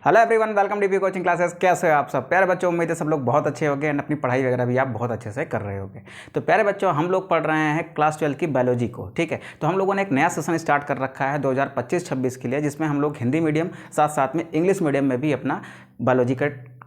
Hello everyone, welcome DP coaching classes. कैसे हो आप सब प्यारे बच्चों? उम्मीद है सब लोग बहुत अच्छे होंगे एंड अपनी पढ़ाई वगैरह भी आप बहुत अच्छे से कर रहे होंगे। तो प्यारे बच्चों, हम लोग पढ़ रहे हैं क्लास 12 की बायोलॉजी को। ठीक है, तो हम लोगों ने एक नया सेशन स्टार्ट कर रखा है 2025-26 के लिए, जिसमें हम लोग हिंदी मीडियम साथ साथ में इंग्लिश मीडियम में भी अपना बायोलॉजी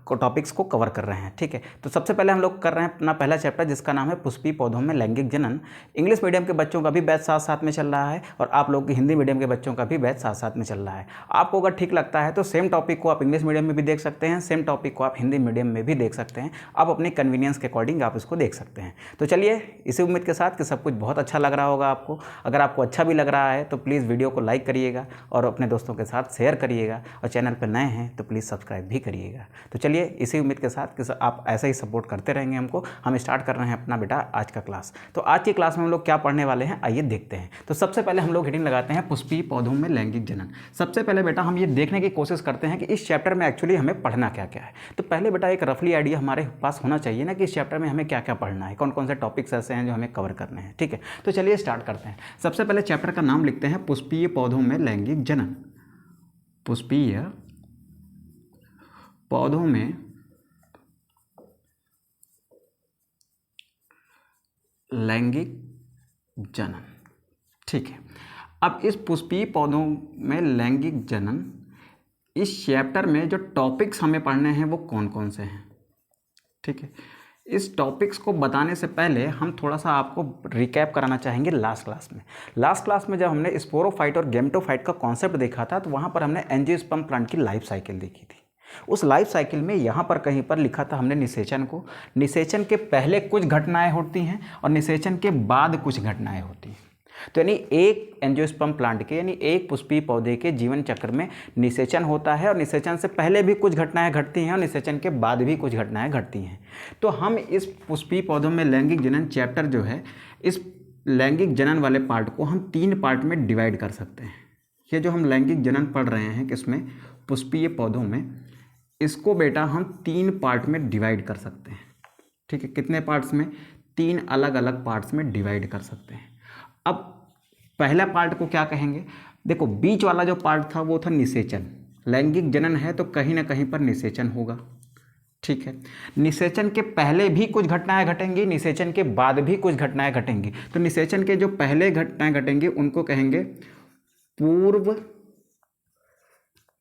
को टॉपिक्स को कवर कर रहे हैं। ठीक है, तो सबसे पहले हम लोग कर रहे हैं अपना पहला चैप्टर, जिसका नाम है पुष्पीय पौधों में लैंगिक जनन। इंग्लिश मीडियम के बच्चों का भी बैच साथ साथ में चल रहा है और आप लोग के हिंदी मीडियम के बच्चों का भी बैच साथ साथ में चल रहा है। आपको अगर ठीक लगता है तो सेम टॉपिक को आप इंग्लिश मीडियम में भी देख सकते हैं, सेम टॉपिक को आप हिंदी मीडियम में भी देख सकते हैं। आप अपने कन्वीनियंस के अकॉर्डिंग आप इसको देख सकते हैं। तो चलिए, इसी उम्मीद के साथ कि सब कुछ बहुत अच्छा लग रहा होगा आपको। अगर आपको अच्छा भी लग रहा है तो प्लीज़ वीडियो को लाइक करिएगा और अपने दोस्तों के साथ शेयर करिएगा, और चैनल पर नए हैं तो प्लीज़ सब्सक्राइब भी करिएगा। तो चलिए, इसी उम्मीद के साथ कि आप ऐसे ही सपोर्ट करते रहेंगे हमको, हम स्टार्ट कर रहे हैं अपना बेटा आज का क्लास। तो आज की क्लास में हम लोग क्या पढ़ने वाले हैं, आइए देखते हैं। तो सबसे पहले हम लोग हेडिंग लगाते हैं पुष्पीय पौधों में लैंगिक जनन। सबसे पहले बेटा हम ये देखने की कोशिश करते हैं कि इस चैप्टर में एक्चुअली हमें पढ़ना क्या क्या है। तो पहले बेटा एक रफली आइडिया हमारे पास होना चाहिए ना कि इस चैप्टर में हमें क्या क्या पढ़ना है, कौन कौन से टॉपिक्स ऐसे हैं जो हमें कवर करने हैं। ठीक है, तो चलिए स्टार्ट करते हैं। सबसे पहले चैप्टर का नाम लिखते हैं पुष्पीय पौधों में लैंगिक जनन। पुष्पीय पौधों में लैंगिक जनन। ठीक है, अब इस पुष्पीय पौधों में लैंगिक जनन, इस चैप्टर में जो टॉपिक्स हमें पढ़ने हैं वो कौन कौन से हैं। ठीक है, इस टॉपिक्स को बताने से पहले हम थोड़ा सा आपको रिकैप कराना चाहेंगे लास्ट क्लास में जब हमने स्पोरोफाइट और गेमेटोफाइट का कॉन्सेप्ट देखा था, तो वहाँ पर हमने एंजियोस्पर्म प्लांट की लाइफ साइकिल देखी थी। उस लाइफ साइकिल में यहाँ पर कहीं पर लिखा था हमने निषेचन को। निषेचन के पहले कुछ घटनाएं होती हैं और निषेचन के बाद कुछ घटनाएं होती हैं। तो यानी एक एंजियोस्पर्म प्लांट के, यानी एक पुष्पीय पौधे के जीवन चक्र में निषेचन होता है, और निषेचन से पहले भी कुछ घटनाएं घटती हैं और निषेचन के बाद भी कुछ घटनाएं घटती हैं। तो हम इस पुष्पीय पौधों में लैंगिक जनन चैप्टर जो है, इस लैंगिक जनन वाले पार्ट को हम 3 पार्ट में डिवाइड कर सकते हैं। ये जो हम लैंगिक जनन पढ़ रहे हैं किसमें, पुष्पीय पौधों में, इसको बेटा हम 3 पार्ट में डिवाइड कर सकते हैं। ठीक है, कितने पार्ट्स में? 3 अलग अलग पार्ट्स में डिवाइड कर सकते हैं। अब पहला पार्ट को क्या कहेंगे? देखो, बीच वाला जो पार्ट था वो था निषेचन। लैंगिक जनन है तो कहीं ना कहीं पर निषेचन होगा। ठीक है, निषेचन के पहले भी कुछ घटनाएं घटेंगी, निषेचन के बाद भी कुछ घटनाएं घटेंगी। तो निषेचन के जो पहले घटनाएं घटेंगी उनको कहेंगे पूर्व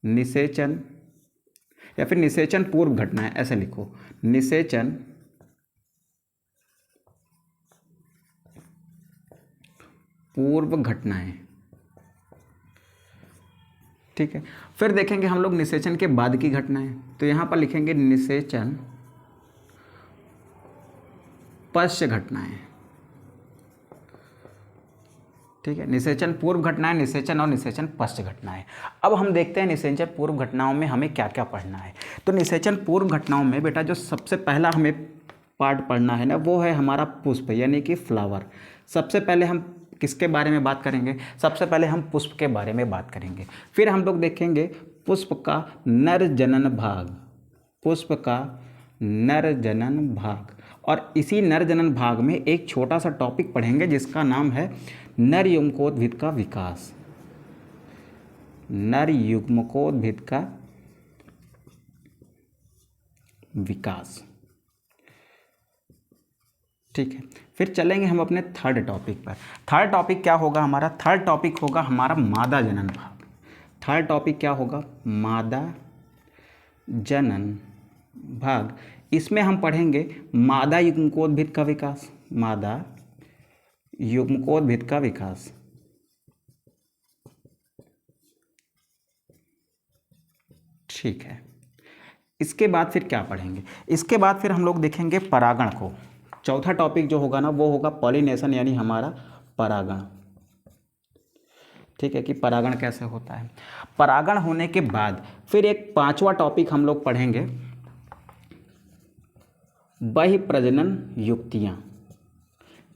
निषेचन, या फिर निषेचन पूर्व घटनाएं, ऐसे लिखो, निषेचन पूर्व घटनाएं। ठीक है, फिर देखेंगे हम लोग निषेचन के बाद की घटनाएं, तो यहां पर लिखेंगे निषेचन पश्च घटनाएं। ठीक है, निषेचन पूर्व घटनाएं, निषेचन और निषेचन पश्च घटनाएं। अब हम देखते हैं निषेचन पूर्व घटनाओं में हमें क्या क्या पढ़ना है। तो निषेचन पूर्व घटनाओं में बेटा जो सबसे पहला हमें पार्ट पढ़ना है ना, वो है हमारा पुष्प, यानी कि फ्लावर। सबसे पहले हम किसके बारे में बात करेंगे? सबसे पहले हम पुष्प के बारे में बात करेंगे। फिर हम लोग देखेंगे पुष्प का नर जनन भाग, पुष्प का नर जनन भाग, और इसी नर जनन भाग में एक छोटा सा टॉपिक पढ़ेंगे जिसका नाम है नर युग्मकोद्भिद का विकास। नर युग्मकोद्भिद का विकास। ठीक है, फिर चलेंगे हम अपने थर्ड टॉपिक पर। थर्ड टॉपिक क्या होगा हमारा? थर्ड टॉपिक होगा हमारा मादा जनन भाग। थर्ड टॉपिक क्या होगा? मादा जनन भाग। इसमें हम पढ़ेंगे मादा युग्मकोद्भिद का विकास, मादा युग्मकोद्भिद का विकास। ठीक है, इसके बाद फिर क्या पढ़ेंगे? इसके बाद फिर हम लोग देखेंगे परागण को। चौथा टॉपिक जो होगा ना, वो होगा पॉलिनेशन, यानी हमारा परागण। ठीक है, कि परागण कैसे होता है। परागण होने के बाद फिर एक 5वां टॉपिक हम लोग पढ़ेंगे बहिप्रजनन युक्तियां,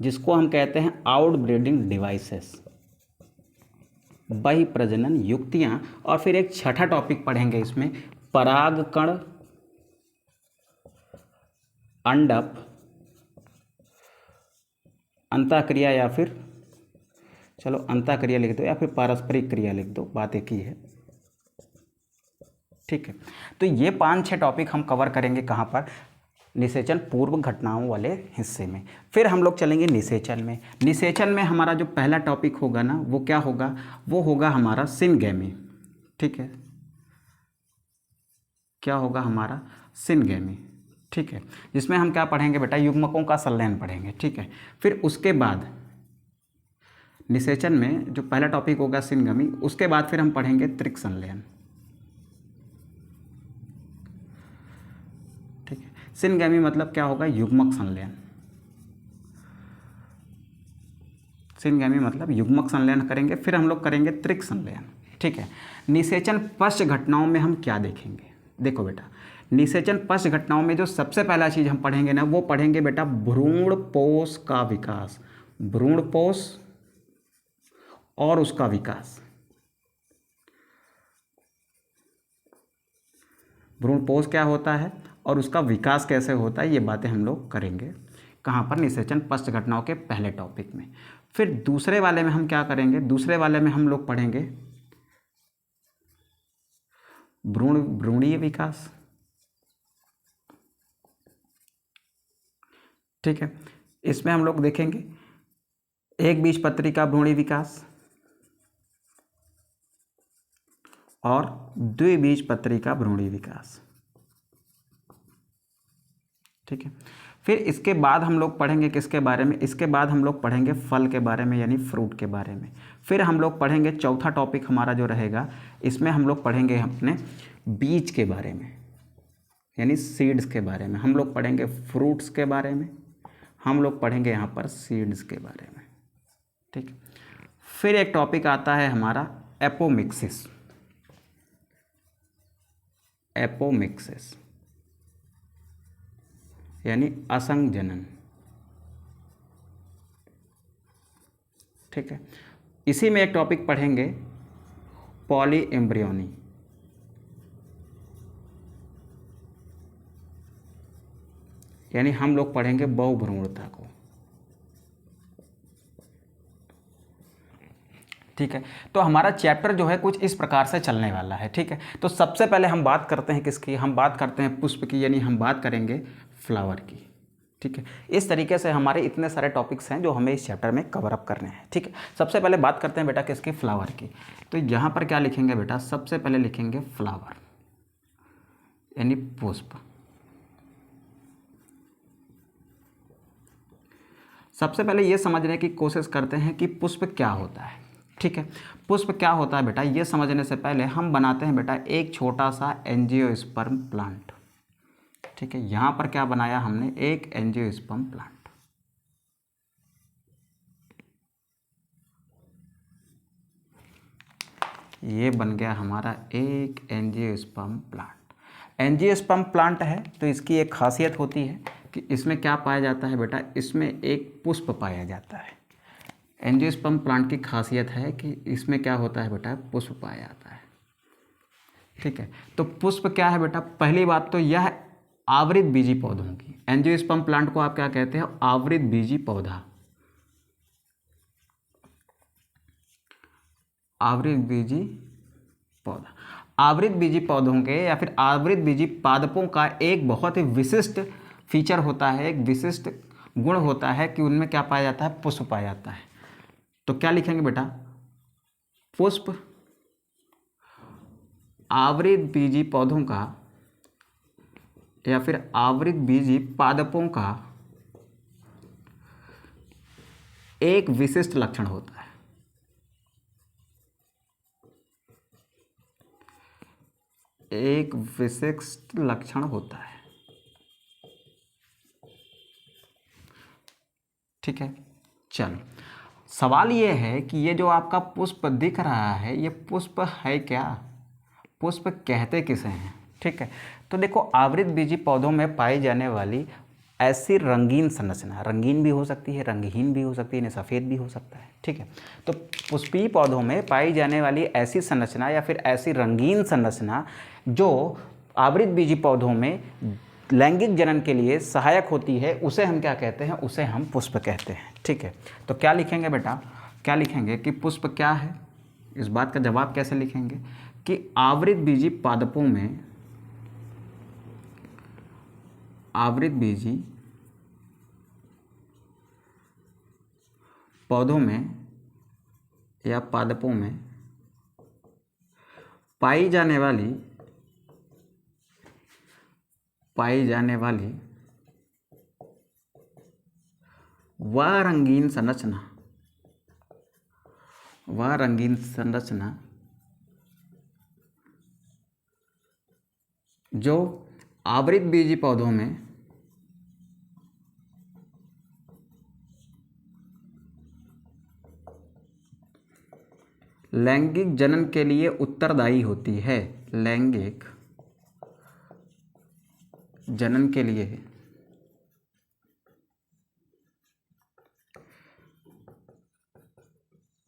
जिसको हम कहते हैं आउटब्रीडिंग डिवाइसेस, बहिप्रजनन युक्तियां। और फिर एक 6ठा टॉपिक पढ़ेंगे इसमें परागकण अंडप अंतःक्रिया, या फिर चलो अंतःक्रिया लिख दो या फिर पारस्परिक क्रिया लिख दो, बात एक ही है। ठीक है। तो ये 5-6 टॉपिक हम कवर करेंगे कहाँ पर, निषेचन पूर्व घटनाओं वाले हिस्से में। फिर हम लोग चलेंगे निषेचन में। निषेचन में हमारा जो पहला टॉपिक होगा ना, वो क्या होगा, वो होगा हमारा सिनगैमी। ठीक है, क्या होगा हमारा सिनगैमी। ठीक है, जिसमें हम क्या पढ़ेंगे बेटा, युग्मकों का संलयन पढ़ेंगे। ठीक है, फिर उसके बाद निषेचन में जो पहला टॉपिक होगा सिनगमी, उसके बाद फिर हम पढ़ेंगे त्रिक संलयन। ठीक है, सिनगैमी मतलब क्या होगा, युग्मक संलयन। सिनगैमी मतलब युग्मक संलयन करेंगे, फिर हम लोग करेंगे त्रिक संलयन। ठीक है, निषेचन पश्च घटनाओं में हम क्या देखेंगे, देखो बेटा, निषेचन पश्च घटनाओं में जो सबसे पहला चीज़ हम पढ़ेंगे ना, वो पढ़ेंगे बेटा भ्रूणपोष का विकास। भ्रूणपोष और उसका विकास, भ्रूणपोष क्या होता है और उसका विकास कैसे होता है, ये बातें हम लोग करेंगे कहाँ पर, निषेचन पश्च घटनाओं के पहले टॉपिक में। फिर दूसरे वाले में हम क्या करेंगे, दूसरे वाले में हम लोग पढ़ेंगे भ्रूणीय विकास। ठीक है, इसमें हम लोग देखेंगे एक बीजपत्री का भ्रूणीय विकास और द्विबीजपत्री का भ्रूणीय विकास। ठीक है, फिर इसके बाद हम लोग पढ़ेंगे किसके बारे में, इसके बाद हम लोग पढ़ेंगे फल के बारे में, यानी फ्रूट के बारे में। फिर हम लोग पढ़ेंगे चौथा टॉपिक हमारा जो रहेगा, इसमें हम लोग पढ़ेंगे अपने बीज के बारे में, यानी सीड्स के बारे में। हम लोग पढ़ेंगे फ्रूट्स के बारे में, हम लोग पढ़ेंगे यहाँ पर सीड्स के बारे में। ठीक, फिर एक टॉपिक आता है हमारा एपोमिक्सिस। एपोमिक्सिस यानी असंजनन। ठीक है, इसी में एक टॉपिक पढ़ेंगे पॉली एम्ब्रियोनी, यानी हम लोग पढ़ेंगे बहुभ्रूणता को। ठीक है, तो हमारा चैप्टर जो है कुछ इस प्रकार से चलने वाला है। ठीक है, तो सबसे पहले हम बात करते हैं किसकी, हम बात करते हैं पुष्प की, यानी हम बात करेंगे फ्लावर की। ठीक है, इस तरीके से हमारे इतने सारे टॉपिक्स हैं जो हमें इस चैप्टर में कवर अप करने हैं। ठीक है, सबसे पहले बात करते हैं बेटा किसकी, फ्लावर की। तो यहाँ पर क्या लिखेंगे बेटा, सबसे पहले लिखेंगे फ्लावर यानी पुष्प। सबसे पहले ये समझने की कोशिश करते हैं कि पुष्प क्या होता है। ठीक है, पुष्प क्या होता है बेटा, ये समझने से पहले हम बनाते हैं बेटा एक छोटा सा एंजियोस्पर्म प्लांट। ठीक है, यहाँ पर क्या बनाया हमने, एक एंजियोस्पर्म प्लांट। ये बन गया हमारा एक एंजियोस्पर्म प्लांट। एंजियोस्पर्म प्लांट है तो इसकी एक खासियत होती है कि इसमें क्या पाया जाता है बेटा, इसमें एक पुष्प पाया जाता है। एंजियोस्पर्म प्लांट की खासियत है कि इसमें क्या होता है बेटा, पुष्प पाया जाता है। ठीक है, तो पुष्प क्या है बेटा, पहली बात तो यह आवृत बीजी पौधों की, एंजियोस्पर्म प्लांट को आप क्या कहते हैं, आवृत बीजी पौधा। आवृत बीजी पौधा, आवृत बीजी पौधों के या फिर आवृत बीजी पादपों का एक बहुत ही विशिष्ट फीचर होता है, एक विशिष्ट गुण होता है कि उनमें क्या पाया जाता है, पुष्प पाया जाता है। तो क्या लिखेंगे बेटा, पुष्प आवृत बीजी पौधों का या फिर आवृत बीजी पादपों का एक विशिष्ट लक्षण होता है। एक विशिष्ट लक्षण होता है। ठीक है, चलो सवाल ये है कि ये जो आपका पुष्प दिख रहा है, ये पुष्प है क्या, पुष्प कहते किसे हैं। ठीक है, तो देखो आवृत बीजी पौधों में पाई जाने वाली ऐसी रंगीन संरचना, रंगीन भी हो सकती है, रंगहीन भी हो सकती है, इन्हें सफ़ेद भी हो सकता है। ठीक है, तो पुष्पीय पौधों में पाई जाने वाली ऐसी संरचना या फिर ऐसी रंगीन संरचना जो आवृत बीजी पौधों में लैंगिक जनन के लिए सहायक होती है, उसे हम क्या कहते हैं, उसे हम पुष्प कहते हैं। ठीक है, तो क्या लिखेंगे बेटा, क्या लिखेंगे कि पुष्प क्या है, इस बात का जवाब कैसे लिखेंगे कि आवृतबीजी पादपों में, आवृतबीजी पौधों में या पादपों में पाई जाने वाली वह रंगीन संरचना जो आवृतबीजी पौधों में लैंगिक जनन के लिए उत्तरदायी होती है, लैंगिक जनन के लिए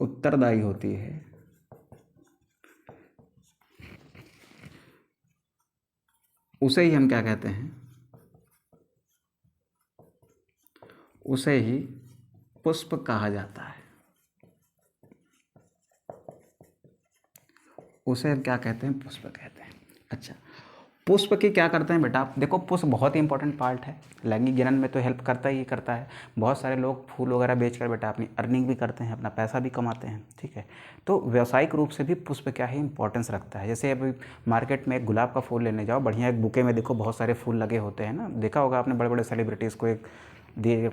उत्तरदायी होती है, उसे ही हम क्या कहते हैं, उसे ही पुष्प कहा जाता है। उसे हम क्या कहते हैं, पुष्प कहते हैं। अच्छा, पुष्प की क्या करते हैं बेटा, आप देखो पुष्प बहुत ही इंपॉर्टेंट पार्ट है, लैंगिक जनन में तो हेल्प करता ही करता है। बहुत सारे लोग फूल वगैरह बेचकर बेटा अपनी अर्निंग भी करते हैं, अपना पैसा भी कमाते हैं, ठीक है। तो व्यावसायिक रूप से भी पुष्प क्या है, इंपॉर्टेंस रखता है। जैसे अभी मार्केट में एक गुलाब का फूल लेने जाओ, बढ़िया एक बुके में देखो बहुत सारे फूल लगे होते हैं ना, देखा होगा आपने, बड़े बड़े सेलिब्रिटीज़ को एक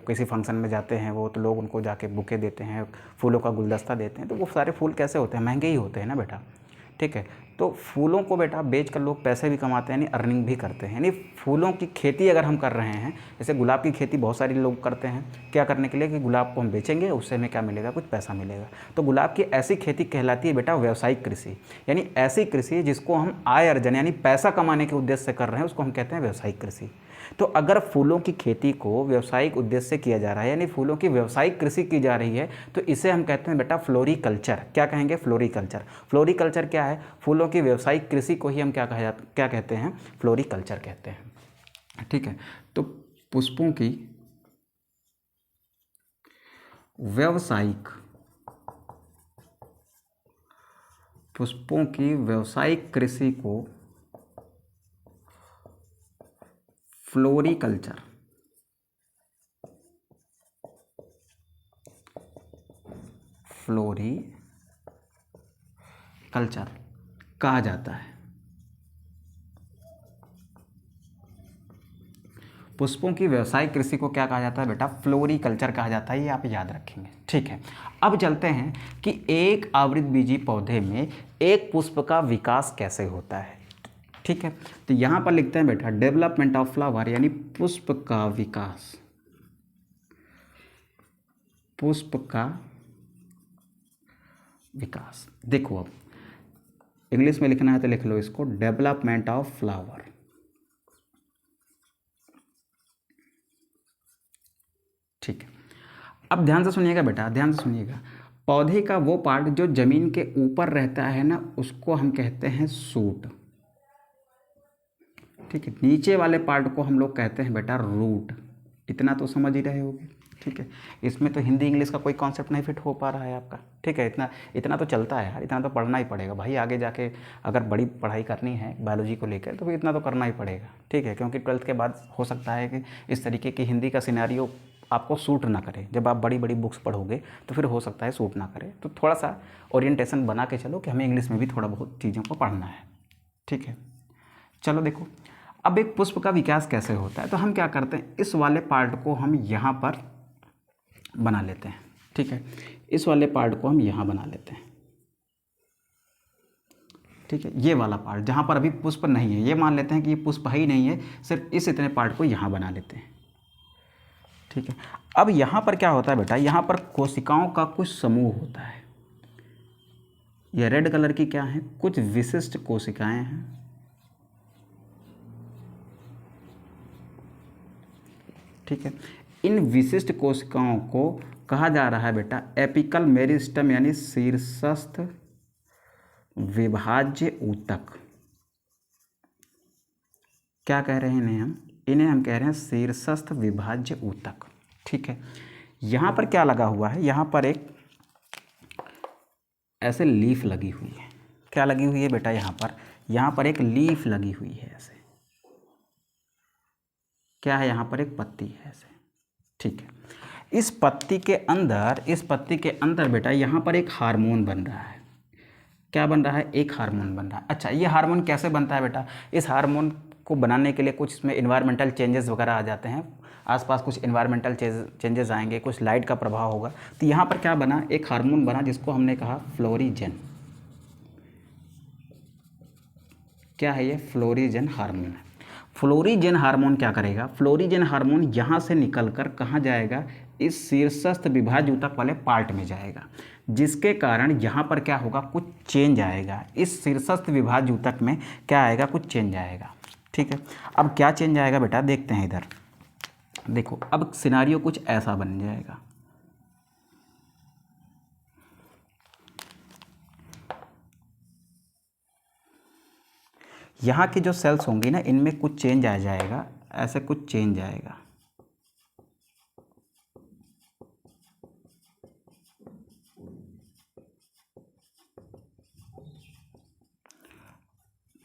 किसी फंक्शन में जाते हैं वो, तो लोग उनको जाके बुके देते हैं, फूलों का गुलदस्ता देते हैं। तो वो सारे फूल कैसे होते हैं, महंगे ही होते हैं ना बेटा, ठीक है। तो फूलों को बेटा बेच कर लोग पैसे भी कमाते हैं, यानी अर्निंग भी करते हैं। यानी फूलों की खेती अगर हम कर रहे हैं, जैसे गुलाब की खेती बहुत सारे लोग करते हैं, क्या करने के लिए कि गुलाब को हम बेचेंगे, उससे हमें क्या मिलेगा, कुछ पैसा मिलेगा। तो गुलाब की ऐसी खेती कहलाती है बेटा व्यावसायिक कृषि, यानी ऐसी कृषि जिसको हम आय अर्जन यानी पैसा कमाने के उद्देश्य से कर रहे हैं, उसको हम कहते हैं व्यावसायिक कृषि। तो अगर फूलों की खेती को व्यावसायिक उद्देश्य से किया जा रहा है, यानी फूलों की व्यावसायिक कृषि की जा रही है, तो इसे हम कहते हैं बेटा फ्लोरिकल्चर। क्या कहेंगे, फ्लोरिकल्चर। फ्लोरिकल्चर क्या है, फूलों की व्यावसायिक कृषि को ही हम क्या कहते हैं, फ्लोरिकल्चर कहते हैं, ठीक है। तो पुष्पों की व्यावसायिक कृषि को फ्लोरिकल्चर कहा जाता है। पुष्पों की व्यावसायिक कृषि को क्या कहा जाता है बेटा, फ्लोरिकल्चर कहा जाता है, ये आप याद रखेंगे, ठीक है। अब चलते हैं कि एक आवृतबीजी पौधे में एक पुष्प का विकास कैसे होता है, ठीक है। तो यहां पर लिखते हैं बेटा डेवलपमेंट ऑफ फ्लावर, यानी पुष्प का विकास, पुष्प का विकास। देखो अब इंग्लिश में लिखना है तो लिख लो इसको, डेवलपमेंट ऑफ फ्लावर, ठीक है। अब ध्यान से सुनिएगा बेटा, ध्यान से सुनिएगा। पौधे का वो पार्ट जो जमीन के ऊपर रहता है ना, उसको हम कहते हैं सूट, ठीक है। नीचे वाले पार्ट को हम लोग कहते हैं बेटा रूट। इतना तो समझ ही रहे होगे, ठीक है। इसमें तो हिंदी इंग्लिश का कोई कॉन्सेप्ट नहीं फिट हो पा रहा है आपका, ठीक है। इतना तो चलता है यार, इतना तो पढ़ना ही पड़ेगा भाई, आगे जाके अगर बड़ी पढ़ाई करनी है बायोलॉजी को लेकर तो फिर इतना तो करना ही पड़ेगा, ठीक है। क्योंकि 12th के बाद हो सकता है कि इस तरीके की हिंदी का सिनेरियो आपको सूट ना करे, जब आप बड़ी बड़ी बुक्स पढ़ोगे तो फिर हो सकता है सूट ना करे। तो थोड़ा सा ओरिएंटेशन बना के चलो कि हमें इंग्लिश में भी थोड़ा बहुत चीज़ों को पढ़ना है, ठीक है। चलो देखो, अब एक पुष्प का विकास कैसे होता है, तो हम क्या करते हैं, इस वाले पार्ट को हम यहाँ पर बना लेते हैं, ठीक है। इस वाले पार्ट को हम यहाँ बना लेते हैं, ठीक है। ये वाला पार्ट जहाँ पर अभी पुष्प नहीं है, ये मान लेते हैं कि ये पुष्प ही नहीं है, सिर्फ इस इतने पार्ट को यहाँ बना लेते हैं, ठीक है। अब यहाँ पर क्या होता है बेटा, यहाँ पर कोशिकाओं का कुछ समूह होता है। ये रेड कलर की क्या है, कुछ विशिष्ट कोशिकाएं हैं, ठीक है। इन विशिष्ट कोशिकाओं को कहा जा रहा है बेटा एपिकल मेरिस्टम, यानी शीर्षस्थ विभाज्य ऊतक। क्या कह रहे हैं इन्हें हम कह रहे हैं शीर्षस्थ विभाज्य ऊतक, ठीक है। यहाँ पर क्या लगा हुआ है, यहाँ पर एक ऐसे लीफ लगी हुई है, क्या लगी हुई है बेटा, यहाँ पर एक लीफ लगी हुई है ऐसे, क्या है यहाँ पर एक पत्ती है ऐसे, ठीक है। इस पत्ती के अंदर बेटा यहाँ पर एक हार्मोन बन रहा है। क्या बन रहा है, एक हार्मोन बन रहा है। अच्छा, ये हार्मोन कैसे बनता है बेटा, इस हार्मोन को बनाने के लिए कुछ इसमें इन्वायरमेंटल चेंजेस वगैरह आ जाते हैं, आसपास कुछ इन्वायरमेंटल चेंजेस आएंगे, कुछ लाइट का प्रभाव होगा, तो यहाँ पर क्या बना, एक हार्मोन बना जिसको हमने कहा फ्लोरिजन। क्या है ये, फ्लोरिजन हार्मोन है। फ्लोरिजन हार्मोन क्या करेगा, फ्लोरिजन हार्मोन यहाँ से निकलकर कहाँ जाएगा, इस शीर्षस्थ विभाजयूतक वाले पार्ट में जाएगा, जिसके कारण यहाँ पर क्या होगा, कुछ चेंज आएगा। इस शीर्षस्थ विभाजयूतक में क्या आएगा, कुछ चेंज आएगा, ठीक है। अब क्या चेंज आएगा बेटा, देखते हैं इधर, देखो अब सिनारियो कुछ ऐसा बन जाएगा। यहाँ की जो सेल्स होंगी ना, इनमें कुछ चेंज आ जाएगा, ऐसे कुछ चेंज आएगा।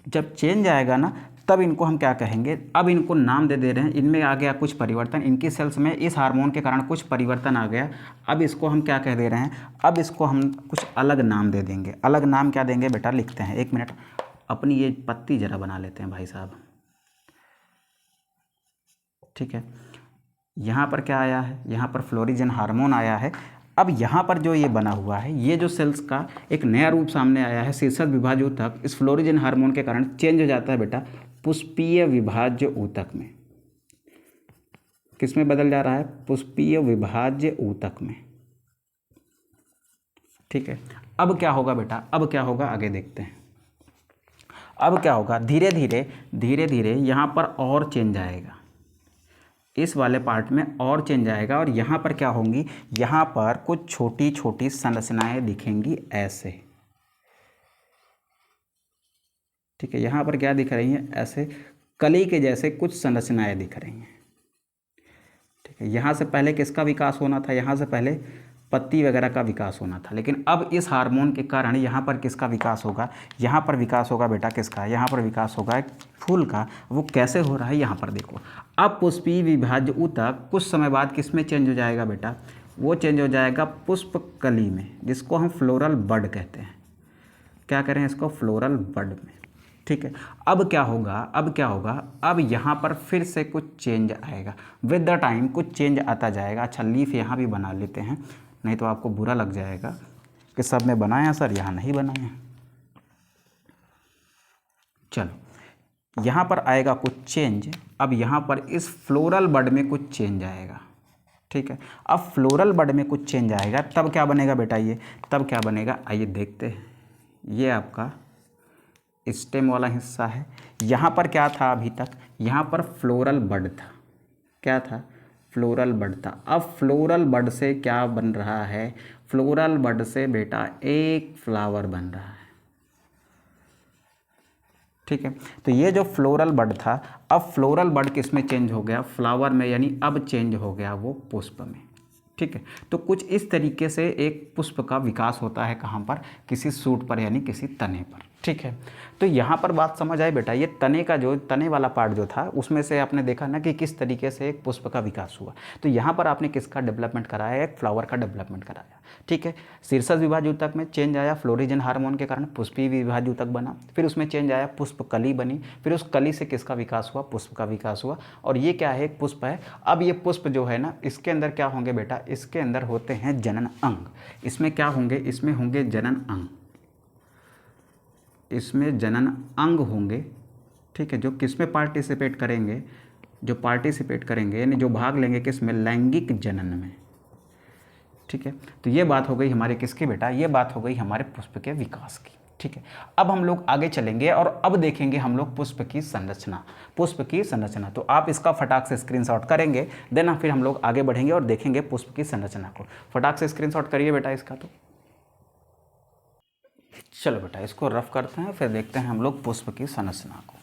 जब चेंज आएगा ना, तब इनको हम क्या कहेंगे, अब इनको नाम दे रहे हैं, इनमें आ गया कुछ परिवर्तन, इनकी सेल्स में इस हार्मोन के कारण कुछ परिवर्तन आ गया। अब इसको हम क्या कह दे रहे हैं, अब इसको हम कुछ अलग नाम दे देंगे। अलग नाम क्या देंगे बेटा, लिखते हैं, एक मिनट, अपनी ये पत्ती जरा बना लेते हैं भाई साहब, ठीक है। यहाँ पर क्या आया है, यहाँ पर फ्लोरिजन हार्मोन आया है। अब यहाँ पर जो ये बना हुआ है, ये जो सेल्स का एक नया रूप सामने आया है, शीर्षस्थ विभाज्य ऊतक इस फ्लोरिजन हार्मोन के कारण चेंज हो जाता है बेटा पुष्पीय विभाज्य ऊतक में। किस में बदल जा रहा है, पुष्पीय विभाज्य ऊतक में, ठीक है। अब क्या होगा बेटा, अब क्या होगा आगे देखते हैं। अब क्या होगा, धीरे धीरे यहाँ पर और चेंज आएगा, इस वाले पार्ट में और चेंज आएगा, और यहाँ पर क्या होंगी, यहाँ पर कुछ छोटी छोटी संरचनाएं दिखेंगी ऐसे, ठीक है। यहाँ पर क्या दिख रही हैं, ऐसे कली के जैसे कुछ संरचनाएं दिख रही हैं, ठीक है। यहाँ से पहले किसका विकास होना था, यहाँ से पहले पत्ती वगैरह का विकास होना था, लेकिन अब इस हार्मोन के कारण यहाँ पर किसका विकास होगा, यहाँ पर विकास होगा बेटा किसका, यहाँ पर विकास होगा एक फूल का। वो कैसे हो रहा है, यहाँ पर देखो, अब पुष्पीय विभाज्य ऊतक कुछ समय बाद किस में चेंज हो जाएगा बेटा, वो चेंज हो जाएगा पुष्पकली में, जिसको हम फ्लोरल बड कहते हैं। क्या करें इसको, फ्लोरल बड में, ठीक है। अब क्या होगा, अब यहाँ पर फिर से कुछ चेंज आएगा, विद द टाइम कुछ चेंज आता जाएगा। अच्छा, लीफ यहाँ भी बना लेते हैं, नहीं तो आपको बुरा लग जाएगा कि सब में बनाए हैं सर, यहाँ नहीं बनाए हैं। चलो, यहाँ पर आएगा कुछ चेंज। अब यहाँ पर इस फ्लोरल बड में कुछ चेंज आएगा, ठीक है। अब फ्लोरल बड में कुछ चेंज आएगा, तब क्या बनेगा बेटा, ये तब क्या बनेगा, आइए देखते हैं। ये आपका स्टेम वाला हिस्सा है। यहाँ पर क्या था अभी तक, यहाँ पर फ्लोरल बड था, क्या था, फ्लोरल बड था। अब फ्लोरल बड से क्या बन रहा है, फ्लोरल बड से बेटा एक फ्लावर बन रहा है, ठीक है। तो ये जो फ्लोरल बड था, अब फ्लोरल बड किस में चेंज हो गया, फ्लावर में, यानी अब चेंज हो गया वो पुष्प में, ठीक है। तो कुछ इस तरीके से एक पुष्प का विकास होता है, कहाँ पर, किसी सूट पर यानी किसी तने पर, ठीक है। तो यहाँ पर बात समझ आई बेटा, ये तने का जो तने वाला पार्ट जो था, उसमें से आपने देखा ना कि किस तरीके से एक पुष्प का विकास हुआ। तो यहाँ पर आपने किसका डेवलपमेंट कराया, एक फ्लावर का डेवलपमेंट कराया, ठीक है। शीर्षस्थ विभाज्य ऊतक में चेंज आया, फ्लोरिजन हार्मोन के कारण पुष्पीय विभाज्य ऊतक बना, फिर उसमें चेंज आया, पुष्पकली बनी, फिर उस कली से किसका विकास हुआ, पुष्प का विकास हुआ। और ये क्या है, एक पुष्प है। अब ये पुष्प जो है ना, इसके अंदर क्या होंगे बेटा, इसके अंदर होते हैं जनन अंग। इसमें क्या होंगे, इसमें होंगे जनन अंग, इसमें जनन अंग होंगे, ठीक है, जो किस में पार्टिसिपेट करेंगे, जो पार्टिसिपेट करेंगे यानी जो भाग लेंगे किस में, लैंगिक जनन में, ठीक है। तो ये बात हो गई हमारे किसकी बेटा, ये बात हो गई हमारे पुष्प के विकास की, ठीक है। अब हम लोग आगे चलेंगे और अब देखेंगे हम लोग पुष्प की संरचना, पुष्प की संरचना। तो आप इसका फटाक से स्क्रीनशॉट करेंगे, देन फिर हम लोग आगे बढ़ेंगे और देखेंगे पुष्प की संरचना को। फटाक से स्क्रीनशॉट करिए बेटा इसका। तो चलो बेटा इसको रफ करते हैं, फिर देखते हैं हम लोग पुष्प की संरचना को।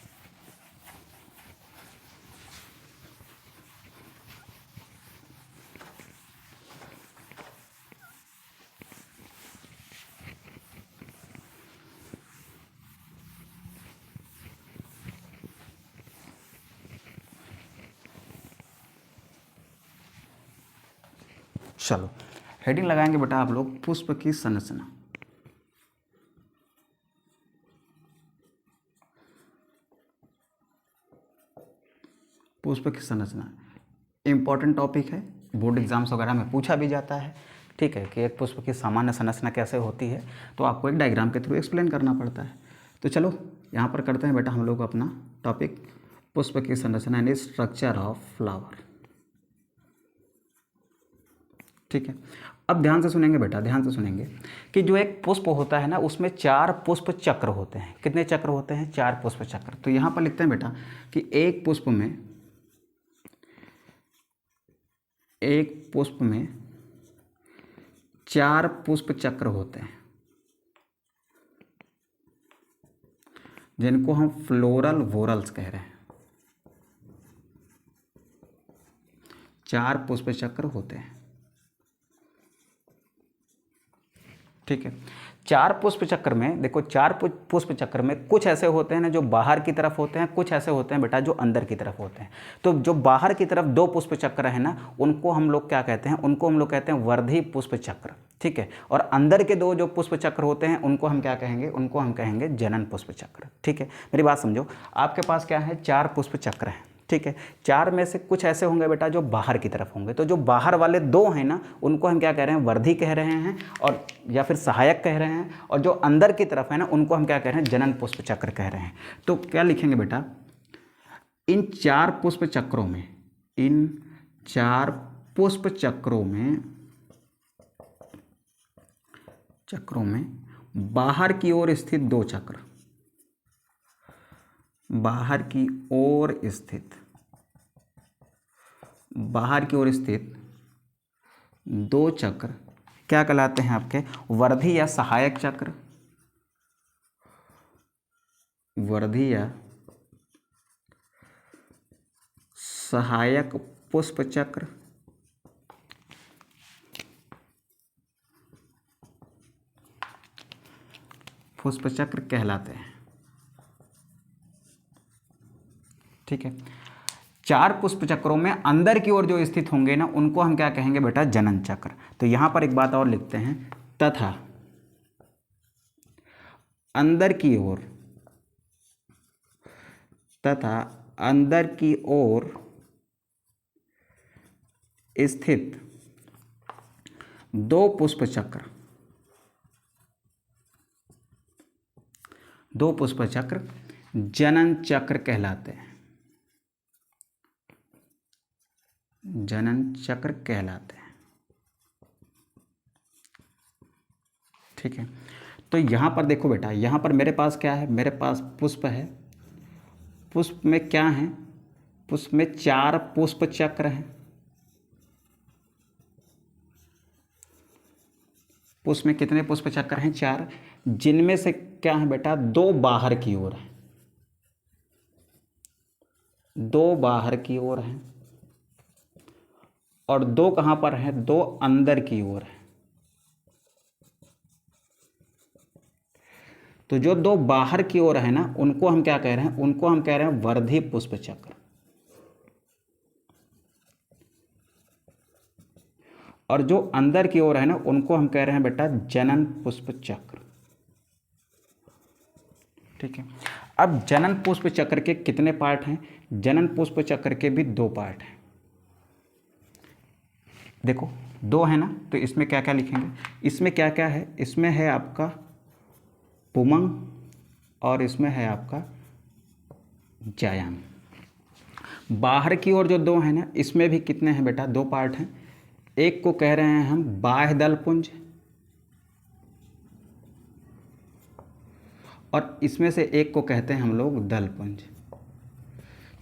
चलो हेडिंग लगाएंगे बेटा आप लोग, पुष्प की संरचना। पुष्प की संरचना इम्पॉर्टेंट टॉपिक है, बोर्ड एग्जाम्स वगैरह में पूछा भी जाता है, ठीक है, कि एक पुष्प की सामान्य संरचना कैसे होती है, तो आपको एक डायग्राम के थ्रू एक्सप्लेन करना पड़ता है। तो चलो यहाँ पर करते हैं बेटा हम लोग अपना टॉपिक, पुष्प की संरचना यानी स्ट्रक्चर ऑफ फ्लावर। ठीक है, अब ध्यान से सुनेंगे बेटा, ध्यान से सुनेंगे कि जो एक पुष्प होता है ना, उसमें 4 पुष्प चक्र होते हैं। कितने चक्र होते हैं? 4 पुष्प चक्र। तो यहाँ पर लिखते हैं बेटा कि एक पुष्प में 4 पुष्प चक्र होते हैं, जिनको हम फ्लोरल वोरल्स कह रहे हैं। 4 पुष्प चक्र होते हैं, ठीक है। 4 पुष्प चक्र में देखो, 4 पुष्प चक्र में कुछ ऐसे होते हैं ना जो बाहर की तरफ होते हैं, कुछ ऐसे होते हैं बेटा जो अंदर की तरफ होते हैं। तो जो बाहर की तरफ 2 पुष्प चक्र है ना, उनको हम लोग क्या कहते हैं? उनको हम लोग कहते हैं वर्धी पुष्प चक्र, ठीक है। और अंदर के 2 जो पुष्प चक्र होते हैं उनको हम क्या कहेंगे? उनको हम कहेंगे जनन पुष्प चक्र, ठीक है। मेरी बात समझो, आपके पास क्या है? 4 पुष्प चक्र हैं, ठीक है। 4 में से कुछ ऐसे होंगे बेटा जो बाहर की तरफ होंगे। तो जो बाहर वाले 2 हैं ना, उनको हम क्या कह रहे हैं? वर्धी कह रहे हैं, और या फिर सहायक कह रहे हैं। और जो अंदर की तरफ है ना, उनको हम क्या कह रहे हैं? जनन पुष्प चक्र कह रहे हैं। तो क्या लिखेंगे बेटा? इन 4 पुष्प चक्रों में, इन 4 पुष्प चक्रों में बाहर की ओर स्थित 2 चक्र, बाहर की ओर स्थित 2 चक्र क्या कहलाते हैं आपके? वर्धी या सहायक चक्र, वर्धी या सहायक पुष्प चक्र। पुष्प चक्र कहलाते हैं, ठीक है। 4 पुष्प चक्रों में अंदर की ओर जो स्थित होंगे ना, उनको हम क्या कहेंगे बेटा? जनन चक्र। तो यहां पर एक बात और लिखते हैं, तथा अंदर की ओर स्थित 2 पुष्प चक्र जनन चक्र कहलाते हैं, जनन चक्र कहलाते हैं, ठीक है। तो यहां पर देखो बेटा, यहां पर मेरे पास क्या है? मेरे पास पुष्प है। पुष्प में क्या है? पुष्प में 4 पुष्प चक्र हैं। पुष्प में कितने पुष्प चक्र हैं? 4, जिनमें से क्या है बेटा? 2 बाहर की ओर है, 2 बाहर की ओर हैं, और 2 कहां पर है? 2 अंदर की ओर है। तो जो 2 बाहर की ओर है ना, उनको हम क्या कह रहे हैं? उनको हम कह रहे हैं वर्धी पुष्प चक्र। और जो अंदर की ओर है ना, उनको हम कह रहे हैं बेटा जनन पुष्प चक्र, ठीक है। अब जनन पुष्प चक्र के कितने पार्ट हैं? जनन पुष्प चक्र के भी 2 पार्ट हैं। देखो 2 है ना, तो इसमें क्या क्या लिखेंगे? इसमें क्या क्या है? इसमें है आपका पुमंग, और इसमें है आपका जायांग। बाहर की ओर जो 2 है ना, इसमें भी कितने हैं बेटा? 2 पार्ट हैं। एक को कह रहे हैं हम बाह्य दलपुंज, और इसमें से एक को कहते हैं हम लोग दलपुंज,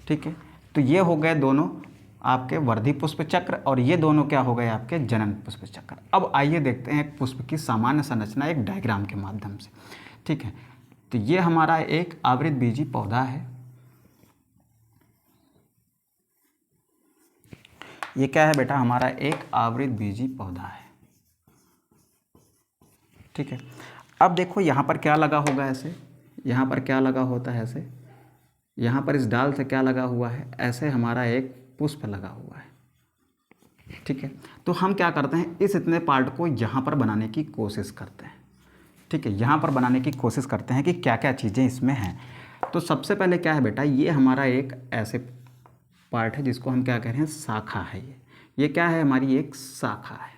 ठीक है। तो ये हो गए दोनों आपके वर्धी पुष्प चक्र, और ये दोनों क्या हो गए? आपके जनन पुष्प चक्र। अब आइए देखते हैं एक पुष्प की सामान्य संरचना एक डायग्राम के माध्यम से, ठीक है। तो ये हमारा एक आवृत बीजी पौधा है। ये क्या है बेटा? हमारा एक आवृत बीजी पौधा है, ठीक है। अब देखो यहाँ पर क्या लगा होगा ऐसे, यहाँ पर क्या लगा होता है ऐसे, यहाँ पर इस डाल से क्या लगा हुआ है? ऐसे हमारा एक पुष्प लगा हुआ है, ठीक है, तो हम क्या करते हैं, इस इतने पार्ट को यहाँ पर बनाने की कोशिश करते हैं। ठीक है, यहाँ पर बनाने की कोशिश करते हैं कि क्या क्या चीज़ें इसमें हैं। तो सबसे पहले क्या है बेटा, ये हमारा एक ऐसे पार्ट है जिसको हम क्या कह रहे हैं, शाखा है। ये क्या है, हमारी एक शाखा है।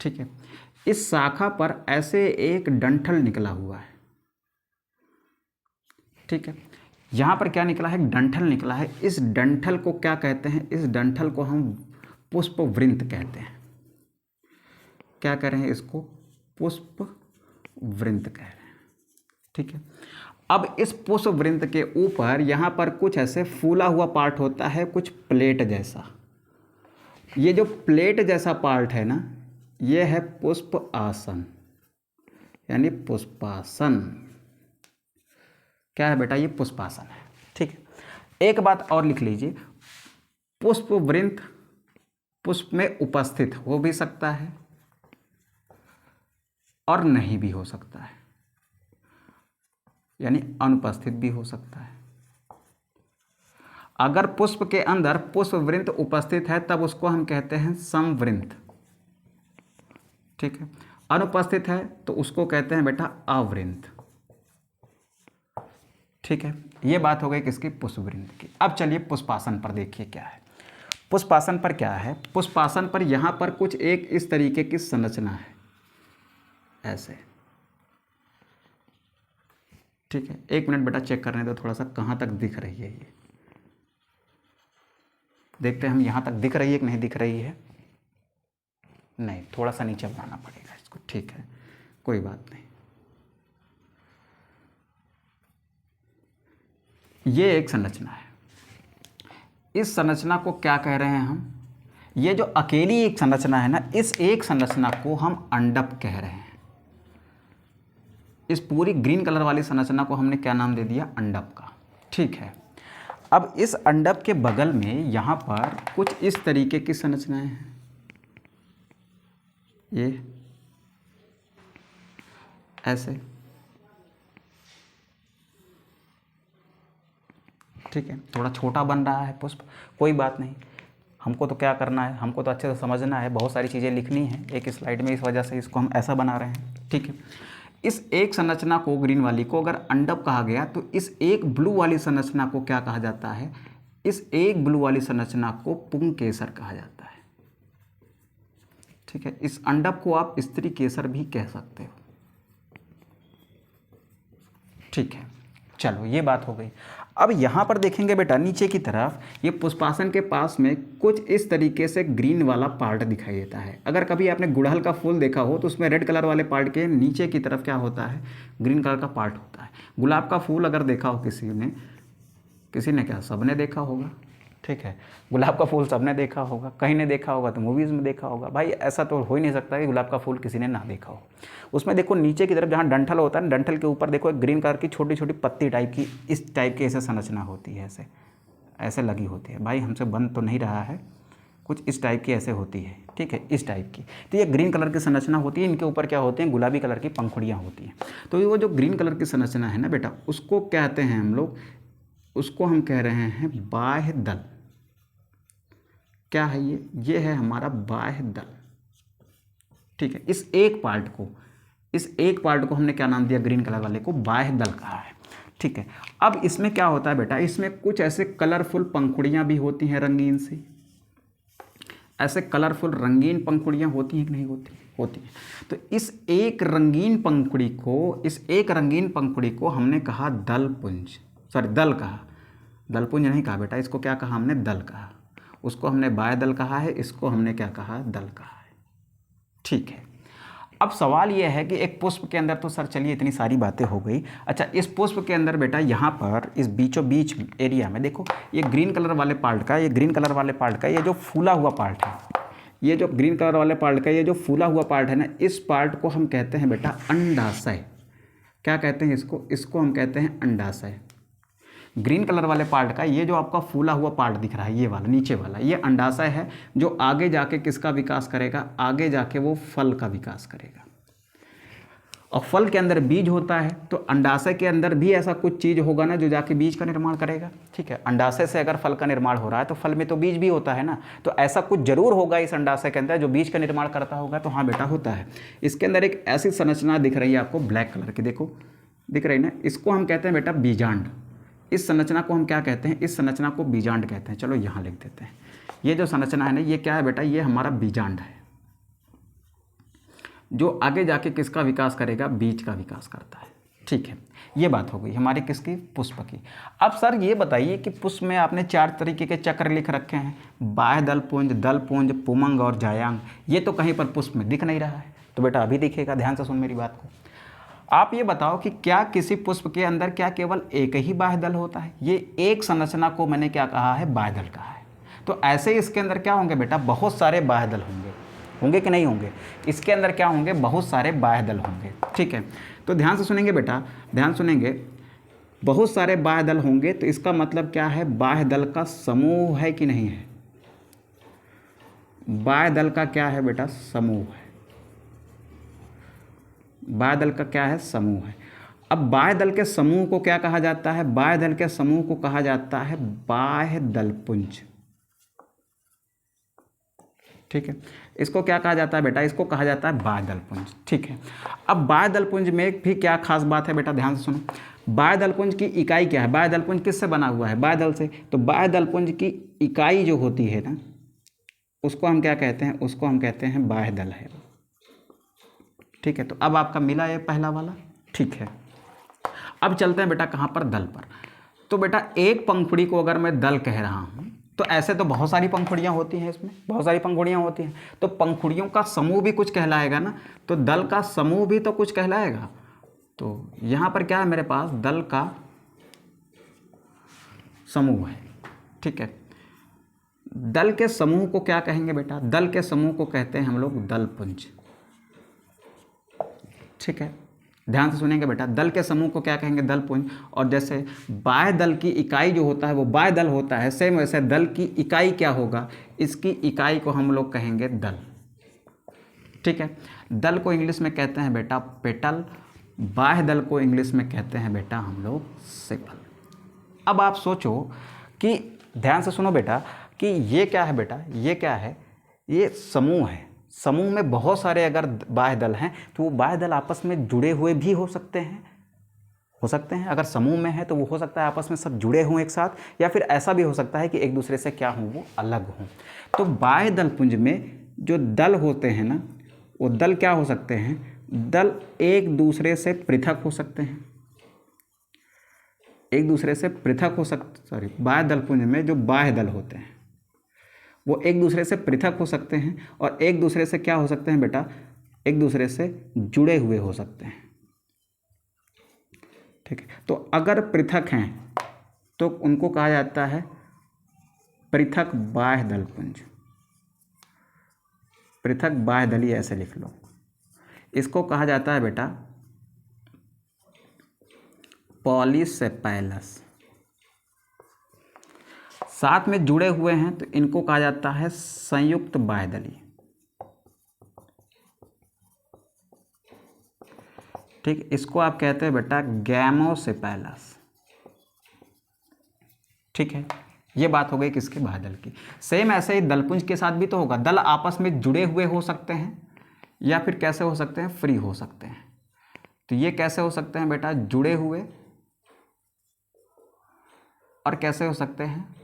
ठीक है, इस शाखा पर ऐसे एक डंठल निकला हुआ है। ठीक है, यहाँ पर क्या निकला है, डंठल निकला है। इस डंठल को क्या कहते हैं, इस डंठल को हम पुष्पवृंत कहते हैं। क्या कह रहे हैं इसको, पुष्पवृंत कह रहे हैं। ठीक है, अब इस पुष्पवृंत के ऊपर यहाँ पर कुछ ऐसे फूला हुआ पार्ट होता है, कुछ प्लेट जैसा। ये जो प्लेट जैसा पार्ट है ना, ये है पुष्प आसन, यानी पुष्पासन। क्या है बेटा, ये पुष्पासन है। ठीक है, एक बात और लिख लीजिए, पुष्पवृंत पुष्प में उपस्थित हो भी सकता है और नहीं भी हो सकता है, यानी अनुपस्थित भी हो सकता है। अगर पुष्प के अंदर पुष्पवृंत उपस्थित है तब उसको हम कहते हैं समवृंत। ठीक है, अनुपस्थित है तो उसको कहते हैं बेटा अवृंत। ठीक है, ये बात हो गई किसकी, पुष्पवृंत की। अब चलिए पुष्पासन पर देखिए क्या है। पुष्पासन पर क्या है, पुष्पासन पर यहाँ पर कुछ एक इस तरीके की संरचना है, ऐसे। ठीक है, एक मिनट बेटा चेक करने दो थोड़ा सा, कहाँ तक दिख रही है ये। देखते हैं हम, यहाँ तक दिख रही है कि नहीं दिख रही है। नहीं, थोड़ा सा नीचे बनाना पड़ेगा इसको। ठीक है, कोई बात नहीं। ये एक संरचना है, इस संरचना को क्या कह रहे हैं हम, ये जो अकेली एक संरचना है ना, इस एक संरचना को हम अंडप कह रहे हैं। इस पूरी ग्रीन कलर वाली संरचना को हमने क्या नाम दे दिया, अंडप का। ठीक है, अब इस अंडप के बगल में यहाँ पर कुछ इस तरीके की संरचनाएं हैं, ये ऐसे। ठीक है, थोड़ा छोटा बन रहा है पुष्प, कोई बात नहीं। हमको तो क्या करना है, हमको तो अच्छे से समझना है, बहुत सारी चीज़ें लिखनी है एक स्लाइड में, इस वजह से इसको हम ऐसा बना रहे हैं। ठीक है, इस एक संरचना को, ग्रीन वाली को अगर अंडप कहा गया तो इस एक ब्लू वाली संरचना को क्या कहा जाता है, इस एक ब्लू वाली संरचना को पुंकेसर कहा जाता है। ठीक है, इस अंडप को आप स्त्री केसर भी कह सकते हो। ठीक है, चलो ये बात हो गई। अब यहाँ पर देखेंगे बेटा नीचे की तरफ, ये पुष्पासन के पास में कुछ इस तरीके से ग्रीन वाला पार्ट दिखाई देता है। अगर कभी आपने गुड़हल का फूल देखा हो तो उसमें रेड कलर वाले पार्ट के नीचे की तरफ क्या होता है, ग्रीन कलर का पार्ट होता है। गुलाब का फूल अगर देखा हो किसी ने क्या, सबने देखा होगा। ठीक है, गुलाब का फूल सबने देखा होगा, कहीं ने देखा होगा तो मूवीज़ में देखा होगा। भाई ऐसा तो हो ही नहीं सकता कि गुलाब का फूल किसी ने ना देखा हो। उसमें देखो नीचे की तरफ जहाँ डंठल होता है, डंठल के ऊपर देखो एक ग्रीन कलर की छोटी छोटी पत्ती टाइप की, इस टाइप की ऐसे संरचना होती है, ऐसे ऐसे लगी होती है। भाई हमसे बन तो नहीं रहा है, कुछ इस टाइप की ऐसे होती है। ठीक है, इस टाइप की, तो ये ग्रीन कलर की संरचना होती है। इनके ऊपर क्या होते हैं, गुलाबी कलर की पंखुड़ियाँ होती हैं। तो वो जो ग्रीन कलर की संरचना है ना बेटा, उसको कहते हैं हम लोग, उसको हम कह रहे हैं बाह्य दल। क्या है ये है हमारा बाह्य दल। ठीक है, इस एक पार्ट को हमने क्या नाम दिया, ग्रीन कलर वाले को बाह्य दल कहा है। ठीक है, अब इसमें क्या होता है बेटा, इसमें कुछ ऐसे कलरफुल पंखुड़ियाँ भी होती हैं, रंगीन सी, ऐसे कलरफुल रंगीन पंखुड़ियाँ होती हैं कि नहीं होती हैं। तो इस एक रंगीन पंखुड़ी को हमने कहा दलपुंज, दल कहा, दलपुंज नहीं कहा बेटा, इसको क्या कहा हमने, दल कहा। उसको हमने बाह्य दल कहा है, इसको हमने क्या कहा, दल कहा है। ठीक है, अब सवाल यह है कि एक पुष्प के अंदर, तो सर चलिए इतनी सारी बातें हो गई। अच्छा, इस पुष्प के अंदर बेटा यहाँ पर इस बीचों बीच एरिया में देखो, ये ग्रीन कलर वाले पार्ट का, ये जो फूला हुआ पार्ट है, ये जो ग्रीन कलर वाले पार्ट का ये जो फूला हुआ पार्ट है ना, इस पार्ट को हम कहते हैं बेटा अंडाशय। क्या कहते हैं इसको हम कहते हैं अंडाशय। ग्रीन कलर वाले पार्ट का ये जो आपका फूला हुआ पार्ट दिख रहा है, ये वाला नीचे वाला, ये अंडाशय है, जो आगे जाके किसका विकास करेगा, आगे जाके वो फल का विकास करेगा। और फल के अंदर बीज होता है, तो अंडाशय के अंदर भी ऐसा कुछ चीज़ होगा ना जो जाके बीज का निर्माण करेगा। ठीक है, अंडाशय से अगर फल का निर्माण हो रहा है तो फल में तो बीज भी होता है ना, तो ऐसा कुछ जरूर होगा इस अंडाशय के अंदर जो बीज का निर्माण करता होगा। तो हाँ बेटा होता है। इसके अंदर एक ऐसी संरचना दिख रही है आपको ब्लैक कलर की, देखो दिख रही ना, इसको हम कहते हैं बेटा बीजांड। इस संरचना को हम क्या कहते हैं? इस संरचना को बीजांड कहते हैं। चलो यहाँ लिख देते हैं। ये जो संरचना है ना, ये क्या है बेटा? ये हमारा बीजांड है, जो आगे जाके किसका विकास करेगा? बीज का विकास करता है। ठीक है, ये बात हो गई हमारी किसकी? पुष्प की। अब सर ये बताइए कि पुष्प में आपने 4 तरीके के चक्र लिख रखे हैं, बाह्य दलपुंज, दलपुंज, पुमंग और जायांग। ये तो कहीं पर पुष्प में दिख नहीं रहा है, तो बेटा अभी दिखेगा। ध्यान से सुन मेरी बात को। आप ये बताओ कि क्या किसी पुष्प के अंदर क्या केवल एक ही बाह्य दल होता है? ये एक संरचना को मैंने क्या कहा है? बाह्य दल कहा है। तो ऐसे ही इसके अंदर क्या होंगे बेटा? बहुत सारे बाह्य दल होंगे। होंगे कि नहीं होंगे? इसके अंदर क्या होंगे? बहुत सारे बाह्य दल होंगे। ठीक है, तो ध्यान से सुनेंगे बेटा, ध्यान सुनेंगे। बहुत सारे बाह्य दल होंगे तो इसका मतलब क्या है? बाह्य दल का समूह है कि नहीं है? बाह्य दल का क्या है बेटा? समूह है। बाह्य दल का क्या है? समूह है। अब बाह्य दल के समूह को क्या कहा जाता है? बाह्य दल के समूह को कहा जाता है बाह्य दलपुंज। ठीक है, इसको क्या कहा जाता है बेटा? इसको कहा जाता है बाह्य दलपुंज। ठीक है, अब बाह्य दलपुंज में भी क्या खास बात है बेटा? ध्यान से सुनो। बाह्य दलपुंज की इकाई क्या है? बाह्य दलपुंज किससे बना हुआ है? बाह्य दल से। तो बाह्य दलपुंज की इकाई जो होती है ना, उसको हम क्या कहते हैं? उसको हम कहते हैं बाह्य दल है। ठीक है, तो अब आपका मिला ये पहला वाला। ठीक है, अब चलते हैं बेटा कहाँ पर? दल पर। तो बेटा एक पंखुड़ी को अगर मैं दल कह रहा हूँ, तो ऐसे तो बहुत सारी पंखुड़ियाँ होती हैं, इसमें बहुत सारी पंखुड़ियाँ होती हैं, तो पंखुड़ियों का समूह भी कुछ कहलाएगा ना, तो दल का समूह भी तो कुछ कहलाएगा। तो यहाँ पर क्या है मेरे पास? दल का समूह है। ठीक है, दल के समूह को क्या कहेंगे बेटा? दल के समूह को कहते हैं हम लोग दलपुंज। ठीक है, ध्यान से सुनेंगे बेटा। दल के समूह को क्या कहेंगे? दलपुंज। और जैसे बाह्य दल की इकाई जो होता है वो बाह्य दल होता है, सेम वैसे दल की इकाई क्या होगा? इसकी इकाई को हम लोग कहेंगे दल। ठीक है, दल को इंग्लिश में कहते हैं बेटा पेटल, बाह्य दल को इंग्लिश में कहते हैं बेटा हम लोग सेपल। अब आप सोचो कि, ध्यान से सुनो बेटा, कि ये क्या है बेटा? ये क्या है? ये समूह है। समूह में बहुत सारे अगर बाह्य दल हैं तो वो बाह्य दल आपस में जुड़े हुए भी हो सकते हैं। अगर समूह में है तो वो हो सकता है आपस में सब जुड़े हों एक साथ, या फिर ऐसा भी हो सकता है कि एक दूसरे से क्या हों? वो अलग हों। तो बाह्य दलपुंज में जो दल होते हैं ना, वो दल क्या हो सकते हैं? दल एक दूसरे से पृथक हो सकते हैं। एक दूसरे से पृथक हो सकते, सॉरी, बाह्य दलपुंज में जो बाह्य दल होते हैं वो एक दूसरे से पृथक हो सकते हैं, और एक दूसरे से क्या हो सकते हैं बेटा? एक दूसरे से जुड़े हुए हो सकते हैं। ठीक है, तो अगर पृथक हैं तो उनको कहा जाता है पृथक बाह्य दलपुंज। पृथक बाह्य दली, ऐसे लिख लो। इसको कहा जाता है बेटा पॉलीसेपैलस। साथ में जुड़े हुए हैं तो इनको कहा जाता है संयुक्त बाह्य दली। ठीक, इसको आप कहते हैं बेटा गैमोसेपैलस। ठीक है, ये बात हो गई किसके? बाह्य दल की। सेम ऐसे ही दलपुंज के साथ भी तो होगा। दल आपस में जुड़े हुए हो सकते हैं, या फिर कैसे हो सकते हैं? फ्री हो सकते हैं। तो ये कैसे हो सकते हैं बेटा? जुड़े हुए। और कैसे हो सकते हैं?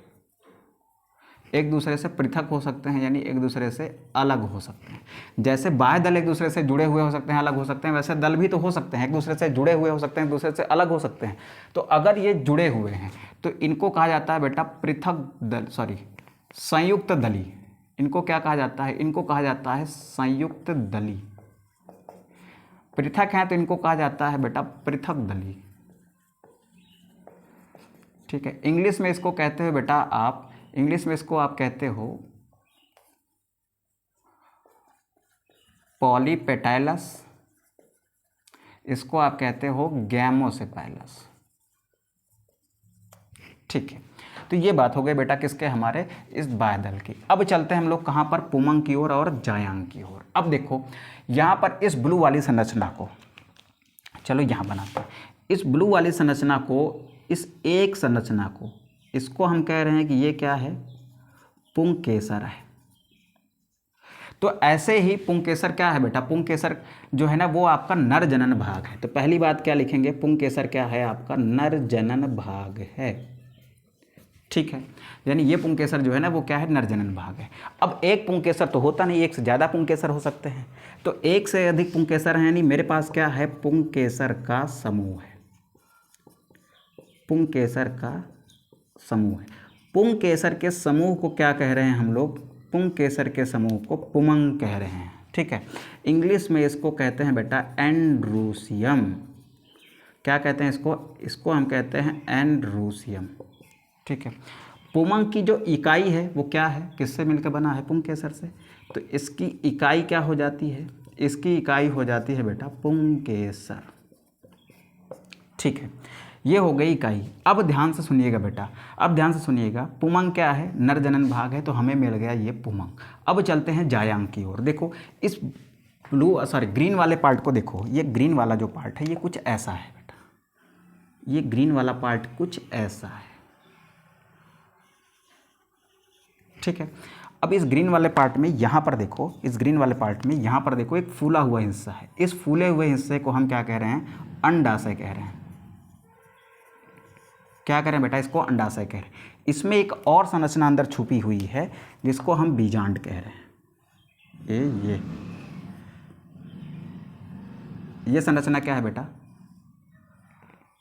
एक दूसरे से पृथक हो सकते हैं, यानी एक दूसरे से अलग हो सकते हैं। जैसे बाह्य दल एक दूसरे से जुड़े हुए हो सकते हैं, अलग हो सकते हैं, वैसे दल भी तो हो सकते हैं, एक दूसरे से जुड़े हुए हो सकते हैं, एक दूसरे से अलग हो सकते हैं। तो अगर ये जुड़े हुए हैं तो इनको कहा जाता है बेटा पृथक दल, सॉरी, संयुक्त दली। इनको क्या कहा जाता है? इनको कहा जाता है संयुक्त दली। पृथक हैं तो इनको कहा जाता है बेटा पृथक दली। ठीक है, इंग्लिश में इसको कहते हो बेटा आप, इंग्लिश में इसको आप कहते हो पॉलीपेटाइलस, इसको आप कहते हो गैमोसेपैलस। ठीक है, तो ये बात हो गई बेटा किसके? हमारे इस बाह्य दल की। अब चलते हैं हम लोग कहाँ पर? पुमंग की ओर और जायांग की ओर। अब देखो यहाँ पर इस ब्लू वाली संरचना को, चलो यहाँ बनाते हैं। इस ब्लू वाली संरचना को, इस एक संरचना को, इसको हम कह रहे हैं कि ये क्या है, पुंकेसर है। तो ऐसे ही पुंकेसर क्या है बेटा, पुंकेसर जो है ना वो आपका नर जनन भाग है। तो पहली बात क्या लिखेंगे, पुंकेसर क्या है आपका, नर जनन भाग है। ठीक है, यानी ये पुंकेसर जो है ना वो क्या है, नर जनन भाग है। अब एक पुंकेसर तो होता नहीं, एक से ज़्यादा पुंकेसर हो सकते हैं। तो एक से अधिक पुंकेसर है, यानी मेरे पास क्या है, पुंकेसर का समूह है, पुंकेसर का समूह है। पुंकेसर के समूह को क्या कह रहे हैं हम लोग, पुंकेसर के समूह को पुमंग कह रहे हैं। ठीक है, इंग्लिश में इसको कहते हैं बेटा एंड्रूसियम। क्या कहते हैं इसको हम कहते हैं एंड्रूसियम। ठीक है, पुमंग की जो इकाई है वो क्या है, किससे मिलकर बना है, पुंकेसर से। तो इसकी इकाई क्या हो जाती है, इसकी इकाई हो जाती है बेटा पुंकेसर। ठीक है, ये हो गई इकाई। अब ध्यान से सुनिएगा बेटा, अब ध्यान से सुनिएगा, पुमंग क्या है, नर जनन भाग है, तो हमें मिल गया ये पुमंग। अब चलते हैं जायांग की ओर। देखो इस ग्रीन वाले पार्ट को देखो, ये ग्रीन वाला जो पार्ट है ये कुछ ऐसा है बेटा, ये ग्रीन वाला पार्ट कुछ ऐसा है। ठीक है, अब इस ग्रीन वाले पार्ट में यहाँ पर देखो, इस ग्रीन वाले पार्ट में यहाँ पर देखो एक फूला हुआ हिस्सा है। इस फूले हुए हिस्से को हम क्या कह रहे हैं, अंडाशय कह रहे हैं। क्या करें बेटा, इसको अंडाशय कह रहे हैं। इसमें एक और संरचना अंदर छुपी हुई है जिसको हम बीजांड कह रहे हैं। ये संरचना क्या है बेटा,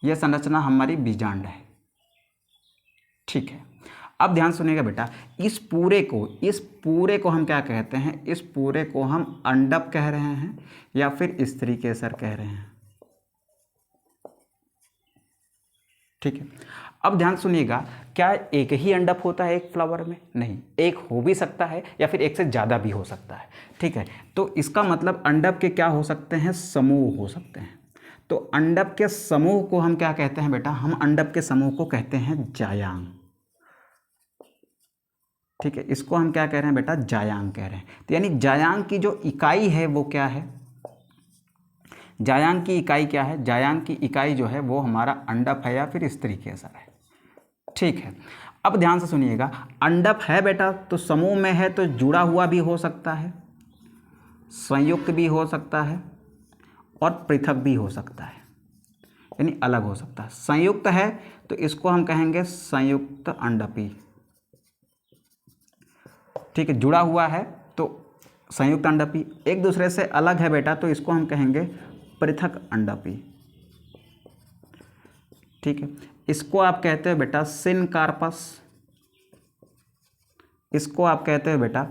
ये संरचना हमारी बीजांड है। ठीक है, अब ध्यान सुनिएगा बेटा, इस पूरे को हम क्या कहते हैं, इस पूरे को हम अंडप कह रहे हैं या फिर स्त्री केसर कह रहे हैं। ठीक है, अब ध्यान सुनिएगा, क्या एक ही अंडप होता है एक फ्लावर में, नहीं, एक हो भी सकता है या फिर एक से ज़्यादा भी हो सकता है। ठीक है, तो इसका मतलब अंडप के क्या हो सकते हैं, समूह हो सकते हैं। तो अंडप के समूह को हम क्या कहते हैं बेटा, हम अंडप के समूह को कहते हैं जायांग। ठीक है, इसको हम क्या कह रहे हैं बेटा, जायांग कह रहे हैं। तो यानी जायांग की जो इकाई है वो क्या है, जायांग की इकाई क्या है, जायांग की इकाई जो है वो हमारा अंडप है या फिर स्त्री केसर है। ठीक है, अब ध्यान से सुनिएगा, अंडप है बेटा तो समूह में है तो जुड़ा हुआ भी हो सकता है, संयुक्त भी हो सकता है और पृथक भी हो सकता है, यानी अलग हो सकता है। संयुक्त है तो इसको हम कहेंगे संयुक्त अंडपी। ठीक है, जुड़ा हुआ है तो संयुक्त अंडपी। एक दूसरे से अलग है बेटा तो इसको हम कहेंगे पृथक अंडपी। ठीक है, इसको आप कहते हो बेटा सिनकार्पस, इसको आप कहते हो बेटा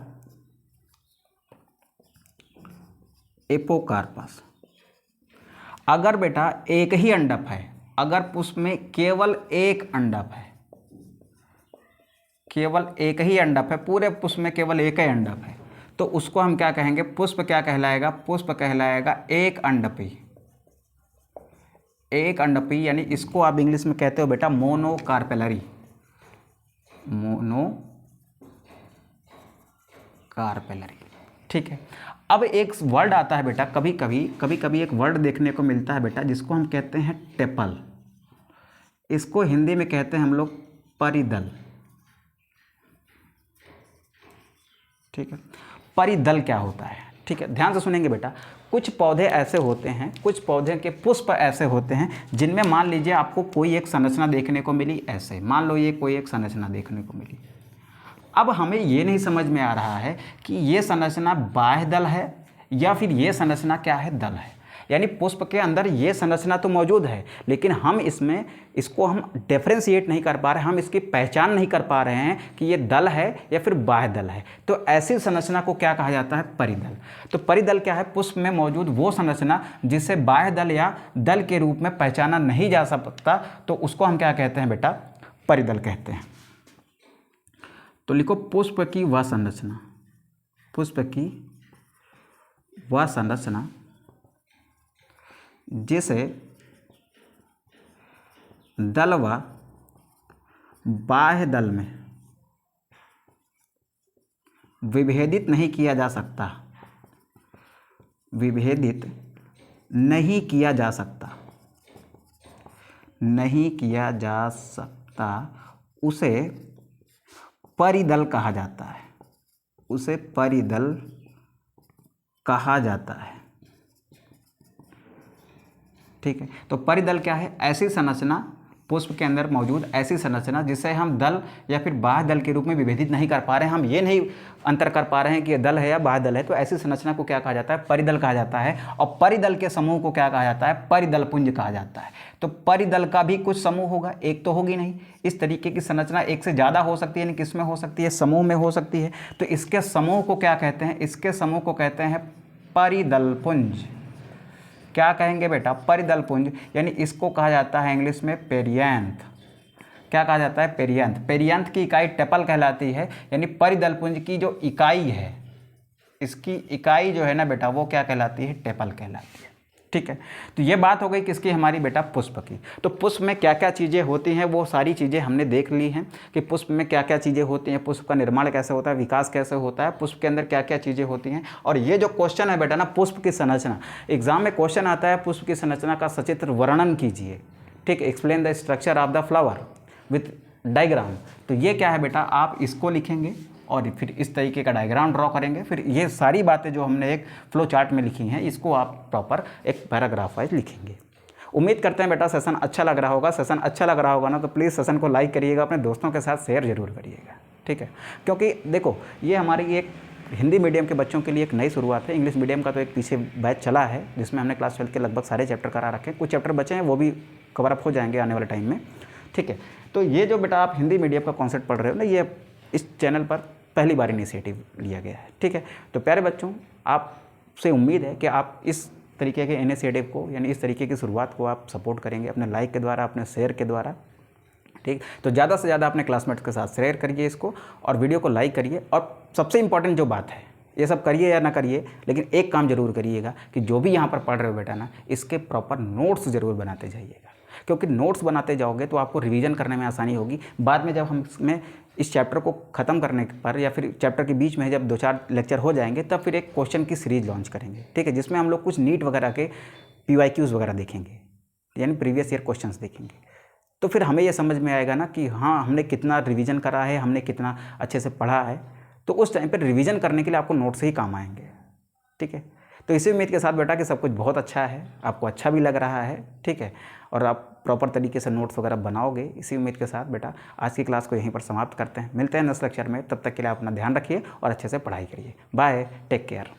एपोकार्पस। अगर बेटा एक ही अंडप है, अगर उसमें केवल एक अंडप है, केवल एक ही अंडप है, पूरे पुष्प में केवल एक ही अंडप है, तो उसको हम क्या कहेंगे, पुष्प क्या कहलाएगा, पुष्प कहलाएगा एक अंडपी। एक अंडपी, यानी इसको आप इंग्लिश में कहते हो बेटा मोनोकार्पेलरी, मोनोकार्पेलरी। ठीक है, अब एक वर्ड आता है बेटा, कभी कभी एक वर्ड देखने को मिलता है बेटा जिसको हम कहते हैं टेपल। इसको हिंदी में कहते हैं हम लोग परिदल। ठीक है, परिदल क्या होता है, ठीक है, ध्यान से सुनेंगे बेटा। कुछ पौधे ऐसे होते हैं, कुछ पौधे के पुष्प ऐसे होते हैं जिनमें मान लीजिए आपको कोई एक संरचना देखने को मिली, ऐसे मान लो ये कोई एक संरचना देखने को मिली। अब हमें ये नहीं समझ में आ रहा है कि ये संरचना बाह्य दल है या फिर ये संरचना क्या है, दल है। यानी पुष्प के अंदर ये संरचना तो मौजूद है लेकिन हम इसको हम डिफरेंशिएट नहीं कर पा रहे, हम इसकी पहचान नहीं कर पा रहे हैं कि ये दल है या फिर बाह्य दल है। तो ऐसी संरचना को क्या कहा जाता है, परिदल। तो परिदल क्या है, पुष्प में मौजूद वो संरचना जिसे बाह्य दल या दल के रूप में पहचाना नहीं जा सकता, तो उसको हम क्या कहते हैं बेटा, परिदल कहते हैं। तो लिखो पुष्प की वह संरचना, पुष्प की वह संरचना जिसे दल व बाह्य दल में विभेदित नहीं किया जा सकता, विभेदित नहीं किया जा सकता। नहीं किया जा सकता उसे परिदल कहा जाता है, उसे परिदल कहा जाता है। ठीक है, तो परिदल क्या है? ऐसी संरचना, पुष्प के अंदर मौजूद ऐसी संरचना जिसे हम दल या फिर बाह्य दल के रूप में विभेदित नहीं कर पा रहे हैं, हम ये नहीं अंतर कर पा रहे हैं कि ये दल है या बाह्य दल है, तो ऐसी संरचना को क्या कहा जाता है? परिदल कहा जाता है। और परिदल के समूह को क्या कहा जाता है? परिदल पुंज कहा जाता है। तो परिदल का भी कुछ समूह होगा, एक तो होगी नहीं। इस तरीके की संरचना एक से ज़्यादा हो सकती है, यानी किस में हो सकती है? समूह में हो सकती है। तो इसके समूह को क्या कहते हैं? इसके समूह को कहते हैं परिदल पुंज। क्या कहेंगे बेटा? परिदल पुंज। यानी इसको कहा जाता है इंग्लिश में पेरियंथ। क्या कहा जाता है? पेरियंथ। पेरियंथ की इकाई टेपल कहलाती है, यानी परिदल पुंज की जो इकाई है, इसकी इकाई जो है ना बेटा, वो क्या कहलाती है? टेपल कहलाती है। ठीक है, तो ये बात हो गई किसकी? हमारी बेटा पुष्प की। तो पुष्प में क्या क्या चीज़ें होती हैं वो सारी चीज़ें हमने देख ली हैं कि पुष्प में क्या क्या चीज़ें होती हैं, पुष्प का निर्माण कैसे होता है, विकास कैसे होता है, पुष्प के अंदर क्या क्या चीज़ें होती हैं। और ये जो क्वेश्चन है बेटा ना, पुष्प की संरचना, एग्जाम में क्वेश्चन आता है पुष्प की संरचना का सचित्र वर्णन कीजिए। ठीक, explain the structure of the flower with diagram. तो ये क्या है बेटा? आप इसको लिखेंगे और फिर इस तरीके का डायग्राम ड्रॉ करेंगे। फिर ये सारी बातें जो हमने एक फ्लो चार्ट में लिखी हैं, इसको आप प्रॉपर एक पैराग्राफ वाइज लिखेंगे। उम्मीद करते हैं बेटा सेशन अच्छा लग रहा होगा। सेशन अच्छा लग रहा होगा ना तो प्लीज़ सेशन को लाइक करिएगा, अपने दोस्तों के साथ शेयर जरूर करिएगा। ठीक है, क्योंकि देखो ये हमारी एक हिंदी मीडियम के बच्चों के लिए एक नई शुरुआत है। इंग्लिश मीडियम का तो एक पीछे बैच चला है जिसमें हमने क्लास 12 के लगभग सारे चैप्टर करा रखे हैं। कुछ चैप्टर बचे हैं, वो भी कवर अप हो जाएंगे आने वाले टाइम में। ठीक है, तो ये जो बेटा आप हिंदी मीडियम का कॉन्सेप्ट पढ़ रहे हो ना, ये इस चैनल पर पहली बार इनिशिएटिव लिया गया है। ठीक है, तो प्यारे बच्चों, आपसे उम्मीद है कि आप इस तरीके के इनिशिएटिव को, यानी इस तरीके की शुरुआत को आप सपोर्ट करेंगे अपने लाइक के द्वारा, अपने शेयर के द्वारा। ठीक, तो ज़्यादा से ज़्यादा अपने क्लासमेट्स के साथ शेयर करिए इसको, और वीडियो को लाइक करिए। और सबसे इंपॉर्टेंट जो बात है, ये सब करिए या ना करिए, लेकिन एक काम जरूर करिएगा कि जो भी यहाँ पर पढ़ रहे हो बेटा ना, इसके प्रॉपर नोट्स जरूर बनाते जाइएगा। क्योंकि नोट्स बनाते जाओगे तो आपको रिवीजन करने में आसानी होगी। बाद में जब हम इसमें इस चैप्टर को ख़त्म करने पर, या फिर चैप्टर के बीच में जब 2-4 लेक्चर हो जाएंगे, तब फिर एक क्वेश्चन की सीरीज लॉन्च करेंगे। ठीक है, जिसमें हम लोग कुछ नीट वगैरह के PYQs वगैरह देखेंगे, यानी प्रीवियस ईयर क्वेश्चंस देखेंगे। तो फिर हमें यह समझ में आएगा ना कि हाँ, हमने कितना रिवीजन करा है, हमने कितना अच्छे से पढ़ा है। तो उस टाइम पर रिवीजन करने के लिए आपको नोट्स ही काम आएंगे। ठीक है, तो इसी उम्मीद के साथ बेटा कि सब कुछ बहुत अच्छा है, आपको अच्छा भी लग रहा है। ठीक है, और आप प्रॉपर तरीके से नोट्स वगैरह बनाओगे। इसी उम्मीद के साथ बेटा आज की क्लास को यहीं पर समाप्त करते हैं। मिलते हैं नेक्स्ट लेक्चर में, तब तक के लिए अपना ध्यान रखिए और अच्छे से पढ़ाई करिए। Bye, take care.